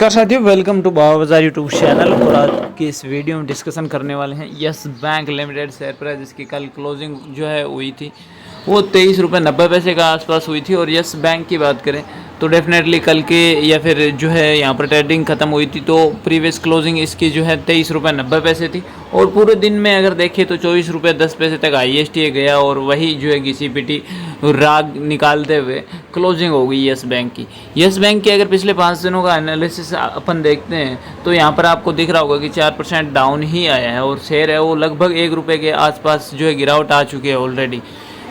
नमस्कार साथियों, welcome to बाबा बाजार यूट्यूब चैनल। और आज की इस वीडियो में डिस्कशन करने वाले हैं yes bank limited share price, जिसकी कल क्लोजिंग जो है हुई थी वो 23 रुपये 90 पैसे का आसपास हुई थी। और यस बैंक की बात करें तो डेफिनेटली कल के या फिर जो है यहाँ पर ट्रेडिंग खत्म हुई थी तो प्रीवियस क्लोजिंग इसकी जो है 23 रुपये 90 पैसे थी। और पूरे दिन में अगर देखें तो 24 रुपये 10 पैसे तक ISTA गया और वही जो है CPT राग निकालते हुए क्लोजिंग हो गई यस बैंक की। यस बैंक की अगर पिछले 5 दिनों का एनालिसिस अपन देखते हैं तो यहाँ पर आपको दिख रहा होगा कि 4% डाउन ही आया है और शेयर है वो लगभग 1 रुपये के आसपास जो है गिरावट आ चुकी है ऑलरेडी।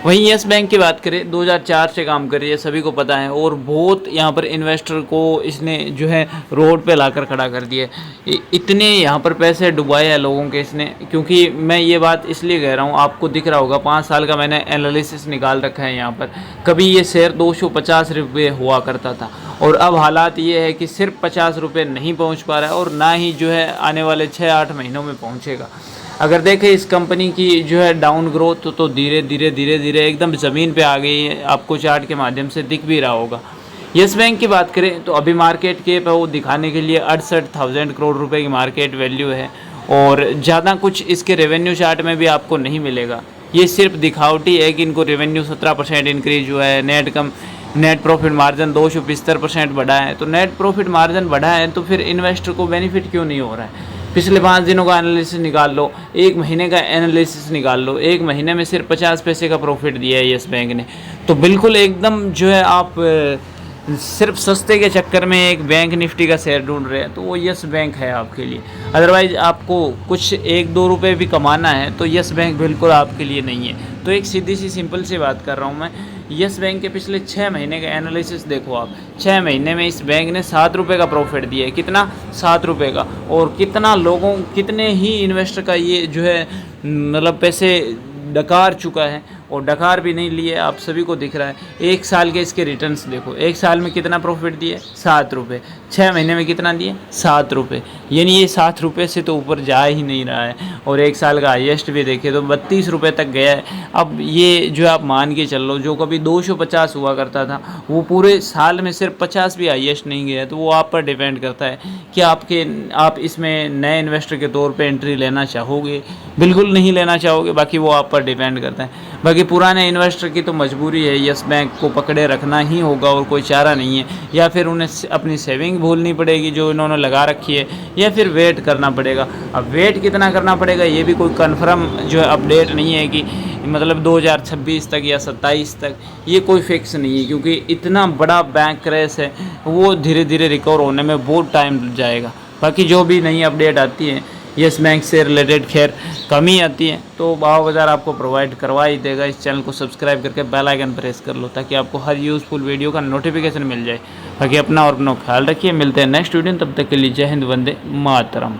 वहीं यस बैंक की बात करें 2004 से काम कर रही है, सभी को पता है, और बहुत यहाँ पर इन्वेस्टर को इसने जो है रोड पे लाकर खड़ा कर दिया है। इतने यहाँ पर पैसे डुबाए हैं लोगों के इसने, क्योंकि मैं ये बात इसलिए कह रहा हूँ, आपको दिख रहा होगा 5 साल का मैंने एनालिसिस निकाल रखा है यहाँ पर। कभी ये शेयर 250 रुपये हुआ करता था और अब हालात ये है कि सिर्फ 50 रुपये नहीं पहुँच पा रहा है और ना ही जो है आने वाले 6-8 महीनों में पहुँचेगा। अगर देखें इस कंपनी की जो है डाउन ग्रोथ तो धीरे धीरे एकदम ज़मीन पे आ गई है, आपको चार्ट के माध्यम से दिख भी रहा होगा। यस बैंक की बात करें तो अभी मार्केट के पे वो दिखाने के लिए 68,000 करोड़ रुपए की मार्केट वैल्यू है और ज़्यादा कुछ इसके रेवेन्यू चार्ट में भी आपको नहीं मिलेगा। ये सिर्फ दिखावटी है कि इनको रेवेन्यू 17% इंक्रीज हुआ है, नेट प्रॉफिट मार्जिन 275% बढ़ा है। तो नेट प्रॉफिट मार्जिन बढ़ा है तो फिर इन्वेस्टर को बेनिफिट क्यों नहीं हो रहा है? पिछले 5 दिनों का एनालिसिस निकाल लो, 1 महीने का एनालिसिस निकाल लो, 1 महीने में सिर्फ 50 पैसे का प्रॉफिट दिया है यस बैंक ने। तो बिल्कुल एकदम जो है आप सिर्फ सस्ते के चक्कर में एक बैंक निफ्टी का शेयर ढूंढ रहे हैं तो वो यस बैंक है आपके लिए। अदरवाइज़ आपको कुछ 1-2 रुपये भी कमाना है तो यस बैंक बिल्कुल आपके लिए नहीं है। तो एक सीधी सी सिंपल सी बात कर रहा हूँ मैं, यस बैंक के पिछले 6 महीने का एनालिसिस देखो आप। 6 महीने में इस बैंक ने 7 रुपये का प्रॉफिट दिया है। कितना? 7 रुपये का। और कितने ही इन्वेस्टर का ये जो है मतलब पैसे डकार चुका है, और डकार भी नहीं लिए, आप सभी को दिख रहा है। 1 साल के इसके रिटर्न्स देखो, 1 साल में कितना प्रॉफिट दिए? 7 रुपये। 6 महीने में कितना दिए? 7 रुपये। यानी ये 7 रुपये से तो ऊपर जा ही नहीं रहा है। और 1 साल का हाईएस्ट भी देखे तो 32 रुपये तक गया है। अब ये जो आप मान के चल लो, जो कभी 250 हुआ करता था वो पूरे साल में सिर्फ 50 भी हाईएस्ट नहीं गया। तो वो आप पर डिपेंड करता है कि आप इसमें नए इन्वेस्टर के तौर पर एंट्री लेना चाहोगे, बिल्कुल नहीं लेना चाहोगे, बाकी वो आप पर डिपेंड करता है। बाकी पुराने इन्वेस्टर की तो मजबूरी है, यस बैंक को पकड़े रखना ही होगा और कोई चारा नहीं है। या फिर उन्हें अपनी सेविंग भूलनी पड़ेगी जो इन्होंने लगा रखी है, या फिर वेट करना पड़ेगा। अब वेट कितना करना पड़ेगा ये भी कोई कंफर्म जो है अपडेट नहीं है कि मतलब 2026 तक या 27 तक, ये कोई फिक्स नहीं है, क्योंकि इतना बड़ा बैंक क्रैश है वो धीरे धीरे रिकवर होने में बहुत टाइम लग जाएगा। बाकी जो भी नई अपडेट आती है यस बैंक से रिलेटेड खैर कमी आती है तो बाबा बाजार आपको प्रोवाइड करवा ही देगा। इस चैनल को सब्सक्राइब करके बेल आइकन प्रेस कर लो ताकि आपको हर यूज़फुल वीडियो का नोटिफिकेशन मिल जाए। बाकी अपना और अपना ख्याल रखिए, मिलते हैं नेक्स्ट वीडियो, तब तक के लिए जय हिंद, वंदे मातरम।